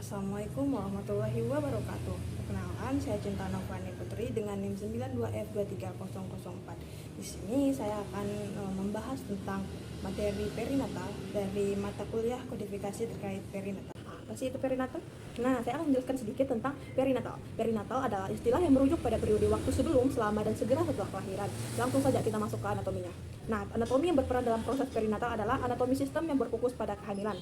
Assalamualaikum warahmatullahi wabarakatuh. Perkenalkan, saya Cinta Novani Putri dengan NIM 92F23004. Di sini saya akan membahas tentang materi perinatal dari mata kuliah kodifikasi terkait perinatal. Apa sih itu perinatal? Nah, saya akan menjelaskan sedikit tentang perinatal. Perinatal adalah istilah yang merujuk pada periode waktu sebelum, selama, dan segera setelah kelahiran. Langsung saja kita masuk ke anatominya. Nah, anatomi yang berperan dalam proses perinatal adalah anatomi sistem yang berfokus pada kehamilan.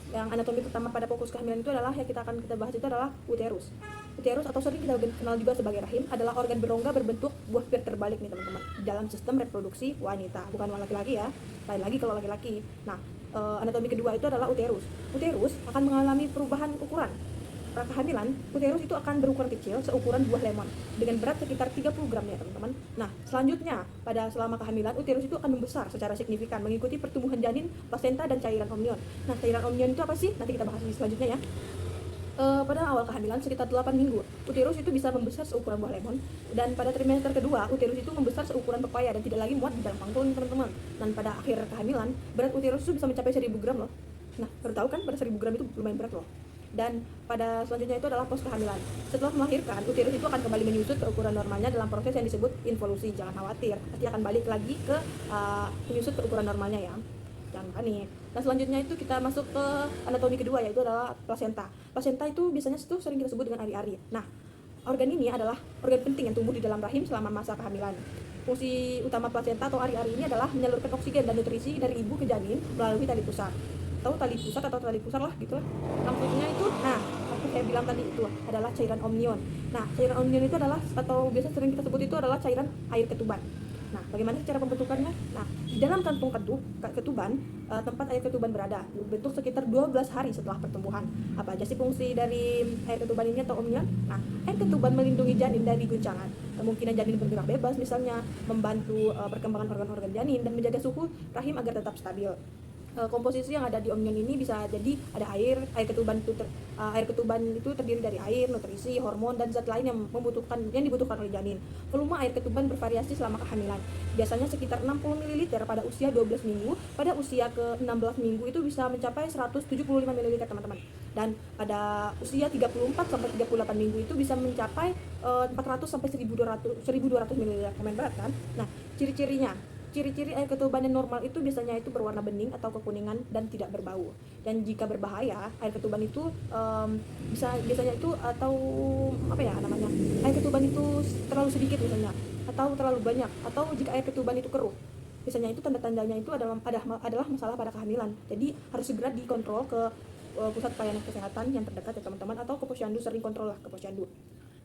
Yang anatomi pertama pada fokus kehamilan itu adalah yang kita bahas itu adalah uterus. Uterus atau sering kita kenal juga sebagai rahim adalah organ berongga berbentuk buah pir terbalik nih teman-teman dalam sistem reproduksi wanita, bukan laki-laki ya. Lain lagi kalau laki-laki. Nah, anatomi kedua itu adalah uterus. Uterus akan mengalami perubahan ukuran. Pada kehamilan, uterus itu akan berukuran kecil seukuran buah lemon dengan berat sekitar 30 gram ya teman-teman. Nah, selanjutnya pada selama kehamilan, uterus itu akan membesar secara signifikan mengikuti pertumbuhan janin, plasenta, dan cairan amnion. Nah, cairan amnion itu apa sih? Nanti kita bahas di selanjutnya ya. Pada awal kehamilan sekitar 8 minggu, uterus itu bisa membesar seukuran buah lemon, dan pada trimester kedua, uterus itu membesar seukuran pepaya dan tidak lagi muat di dalam pangkul teman-teman. Dan pada akhir kehamilan, berat uterus itu bisa mencapai 1000 gram loh. Nah, baru tahu kan pada 1000 gram itu lumayan berat loh. Dan pada selanjutnya itu adalah pos kehamilan. Setelah melahirkan, uterus itu akan kembali menyusut ke ukuran normalnya dalam proses yang disebut involusi. Jangan khawatir, pasti akan balik lagi ke menyusut ke ukuran normalnya ya. Jangan panik. Nah, selanjutnya itu kita masuk ke anatomi kedua, yaitu adalah plasenta. Plasenta itu biasanya itu sering kita sebut dengan ari-ari. Nah, organ ini adalah organ penting yang tumbuh di dalam rahim selama masa kehamilan. Fungsi utama plasenta atau ari-ari ini adalah menyalurkan oksigen dan nutrisi dari ibu ke janin melalui tali pusat. Tahu tali pusat atau tali pusar lah gitu lah. Maksudnya itu, nah, seperti saya bilang tadi itu adalah cairan amnion. Nah, cairan amnion itu adalah atau biasa sering kita sebut itu adalah cairan air ketuban. Nah, bagaimana cara pembentukannya? Nah, di dalam kantung ketuban, tempat air ketuban berada, berbentuk sekitar 12 hari setelah pertumbuhan. Apa aja sih fungsi dari air ketuban ini atau amnion? Nah, air ketuban melindungi janin dari guncangan, kemungkinan janin bergerak bebas misalnya, membantu perkembangan organ-organ janin, dan menjaga suhu rahim agar tetap stabil. Komposisi yang ada di amnion ini bisa jadi ada air ketuban itu air ketuban itu terdiri dari air, nutrisi, hormon, dan zat lain yang dibutuhkan oleh janin. Volume air ketuban bervariasi selama kehamilan. Biasanya sekitar 60 ml pada usia 12 minggu, pada usia ke-16 minggu itu bisa mencapai 175 ml teman-teman. Dan pada usia 34 sampai 38 minggu itu bisa mencapai 400 sampai 1200 ml. Komen berat kan? Nah, ciri-ciri air ketuban yang normal itu biasanya itu berwarna bening atau kekuningan dan tidak berbau. Dan jika berbahaya, air ketuban itu biasanya itu atau apa ya namanya? Air ketuban itu terlalu sedikit misalnya atau terlalu banyak, atau jika air ketuban itu keruh. Biasanya itu tanda-tandanya itu adalah masalah pada kehamilan. Jadi harus segera dikontrol ke pusat pelayanan kesehatan yang terdekat ya teman-teman, atau ke posyandu, sering kontrol lah ke posyandu.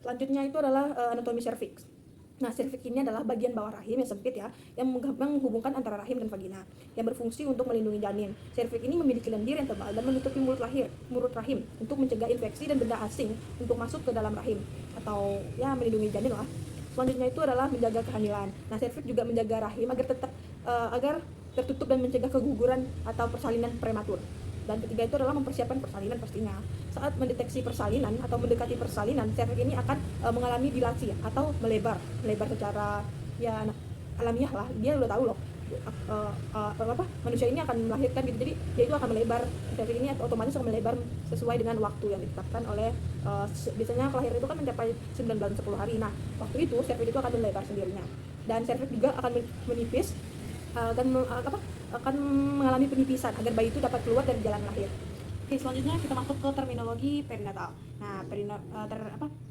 Selanjutnya itu adalah anatomi serviks. Nah, serviks ini adalah bagian bawah rahim yang sempit ya, yang menghubungkan antara rahim dan vagina, yang berfungsi untuk melindungi janin. Serviks ini memiliki lendir yang tebal dan menutupi mulut rahim untuk mencegah infeksi dan benda asing untuk masuk ke dalam rahim, atau ya melindungi janin lah. Selanjutnya itu adalah menjaga kehamilan. Nah, serviks juga menjaga rahim agar tertutup dan mencegah keguguran atau persalinan prematur. Dan ketiga itu adalah mempersiapkan persalinan pastinya. Saat mendeteksi persalinan atau mendekati persalinan, serviks ini akan mengalami dilasi atau melebar secara ya alamiah lah. Dia udah tahu loh manusia ini akan melahirkan gitu, jadi dia itu akan melebar. Serviks ini otomatis akan melebar sesuai dengan waktu yang ditetapkan oleh biasanya kelahiran itu kan mencapai 9 bulan 10 hari. Nah, waktu itu serviks itu akan melebar sendirinya, dan serviks juga akan menipis akan mengalami penipisan agar bayi itu dapat keluar dari jalan lahir. Oke, selanjutnya kita masuk ke terminologi perinatal. Nah,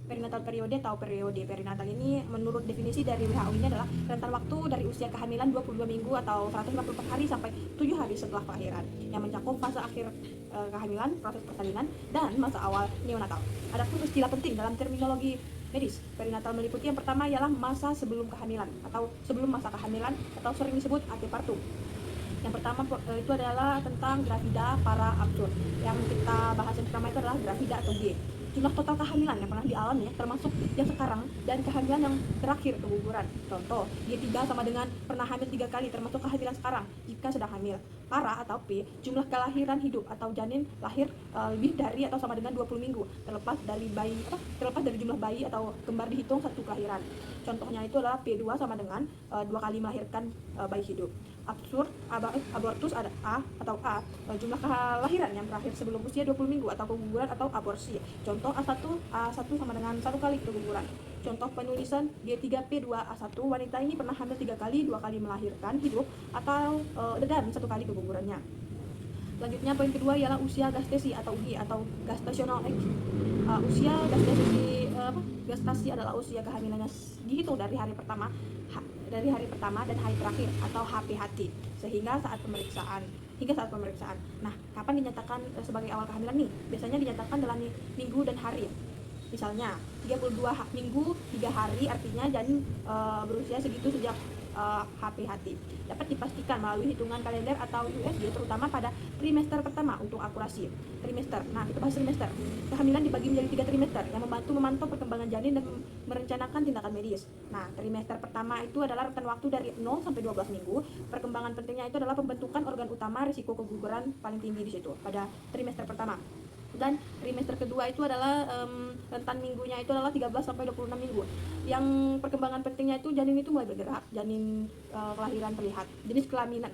perinatal periode atau periode perinatal ini menurut definisi dari WHO ini adalah rentang waktu dari usia kehamilan 22 minggu atau 154 hari sampai 7 hari setelah kelahiran, yang mencakup fase akhir kehamilan, proses persalinan, dan masa awal neonatal. Adapun istilah penting dalam terminologi medis, perinatal meliputi yang pertama ialah masa sebelum kehamilan atau sebelum masa kehamilan, atau sering disebut antepartum. Yang pertama itu adalah tentang gravida para absurd. Yang kita bahas yang pertama itu adalah gravida atau G. Jumlah total kehamilan yang pernah dialami ya, termasuk yang sekarang dan kehamilan yang terakhir keguguran. Contoh, G3 sama dengan pernah hamil 3 kali termasuk kehamilan sekarang jika sedang hamil. Para atau P, jumlah kelahiran hidup atau janin lahir lebih dari atau sama dengan 20 minggu terlepas dari jumlah bayi atau kembar dihitung satu kelahiran. Contohnya itu adalah P2 sama dengan 2 kali melahirkan bayi hidup. abortus ada A atau A, jumlah kelahiran yang berakhir sebelum usia 20 minggu atau keguguran atau aborsi. Contoh A1 sama dengan 1 kali keguguran. Contoh penulisan G3P2A1, wanita ini pernah hamil 3 kali, 2 kali melahirkan hidup atau dan 1 kali kegugurannya. Selanjutnya poin kedua ialah usia gestasi atau UI atau gestational age. Usia gestasi adalah usia kehamilannya dihitung dari hari pertama dan hari terakhir atau HPHT hingga saat pemeriksaan. Nah, kapan dinyatakan sebagai awal kehamilan nih? Biasanya dinyatakan dalam minggu dan hari. Misalnya 32 minggu 3 hari, artinya janin berusia segitu sejak HPHT. Dapat dipastikan melalui hitungan kalender atau USG, terutama pada trimester pertama untuk akurasi. Trimester. Nah, kita bahas trimester. Kehamilan dibagi menjadi 3 trimester yang membantu memantau perkembangan janin dan merencanakan tindakan medis. Nah, trimester pertama itu adalah rentan waktu dari 0 sampai 12 minggu. Perkembangan pentingnya itu adalah pembentukan organ utama, risiko keguguran paling tinggi di situ pada trimester pertama. Dan trimester kedua itu adalah rentan minggunya itu adalah 13 sampai 26 minggu. Yang perkembangan pentingnya itu janin itu mulai bergerak, janin kelahiran terlihat. Jenis kelaminnya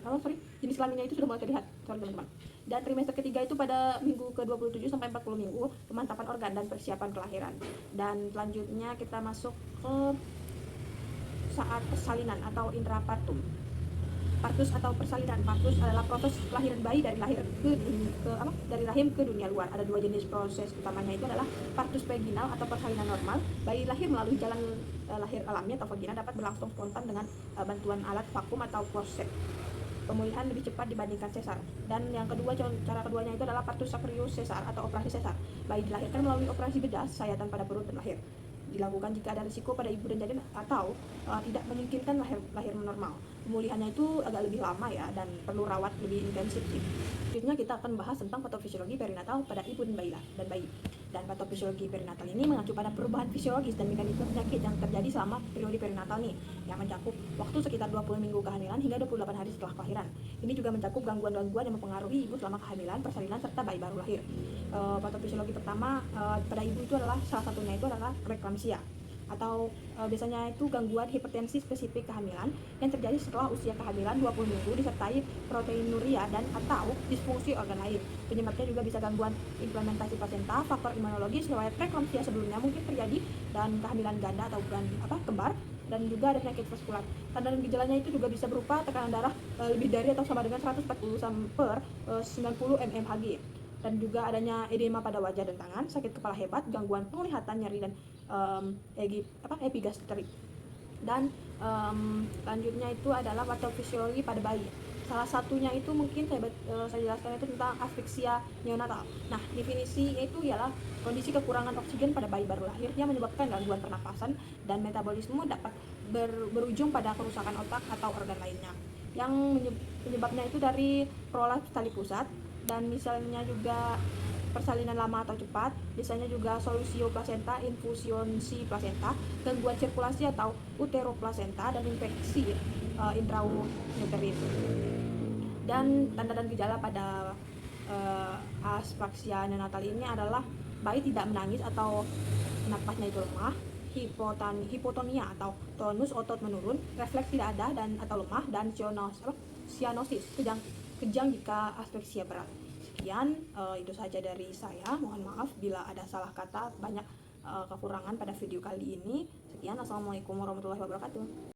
itu sudah mulai terlihat, teman-teman. Dan trimester ketiga itu pada minggu ke-27 sampai 40 minggu, pemantapan organ dan persiapan kelahiran. Dan selanjutnya kita masuk ke saat persalinan atau intrapartum. Partus atau persalinan. Partus adalah proses kelahiran bayi dari rahim ke dunia luar. Ada 2 jenis proses utamanya, itu adalah partus vaginal atau persalinan normal. Bayi lahir melalui jalan lahir alami atau vagina, dapat berlangsung spontan dengan bantuan alat vakum atau forceps. Pemulihan lebih cepat dibandingkan sesar. Dan yang kedua, cara keduanya itu adalah partus sacrarius sesar atau operasi sesar. Bayi dilahirkan melalui operasi bedah, sayatan pada perut dan lahir. Dilakukan jika ada risiko pada ibu dan janin atau tidak memungkinkan lahir normal. Pemulihannya itu agak lebih lama ya, dan perlu rawat lebih intensif sih. Selanjutnya kita akan bahas tentang patofisiologi perinatal pada ibu dan bayi. Dan patofisiologi perinatal ini mengacu pada perubahan fisiologis dan mekanisme penyakit yang terjadi selama periode perinatal nih, yang mencakup waktu sekitar 20 minggu kehamilan hingga 28 hari setelah kelahiran. Ini juga mencakup gangguan-gangguan yang mempengaruhi ibu selama kehamilan, persalinan, serta bayi baru lahir. Patofisiologi pertama pada ibu itu adalah salah satunya itu adalah preeklamsia, atau biasanya itu gangguan hipertensi spesifik kehamilan yang terjadi setelah usia kehamilan 20 minggu disertai proteinuria dan atau disfungsi organ lain. Penyebabnya juga bisa gangguan implementasi plasenta, faktor imunologis, riwayat preeklamsia sebelumnya mungkin terjadi, dan kehamilan ganda atau kembar, dan juga ada penyakit vaskular. Tanda dan gejalanya itu juga bisa berupa tekanan darah lebih dari atau sama dengan 140 per 90 mmHg, dan juga adanya edema pada wajah dan tangan, sakit kepala hebat, gangguan penglihatan, nyeri, dan epigastrik. Dan selanjutnya itu adalah patofisiologi pada bayi. Salah satunya itu mungkin saya jelaskan itu tentang asfiksia neonatal. Nah, definisinya itu ialah kondisi kekurangan oksigen pada bayi baru lahir yang menyebabkan gangguan pernapasan dan metabolisme, dapat berujung pada kerusakan otak atau organ lainnya. Yang penyebabnya itu dari prolaps tali pusat, dan misalnya juga persalinan lama atau cepat, biasanya juga solusio plasenta, infusionsi plasenta, gangguan sirkulasi atau uteroplasenta, dan infeksi intrauterin. Dan tanda dan gejala pada asfaksia neonatal ini adalah bayi tidak menangis atau napasnya itu lemah, hipotonia atau tonus otot menurun, refleks tidak ada dan atau lemah, dan cyanosis, kejang jika asfaksia berat. Sekian, itu saja dari saya. Mohon maaf bila ada salah kata, banyak kekurangan pada video kali ini. Sekian, assalamualaikum warahmatullahi wabarakatuh.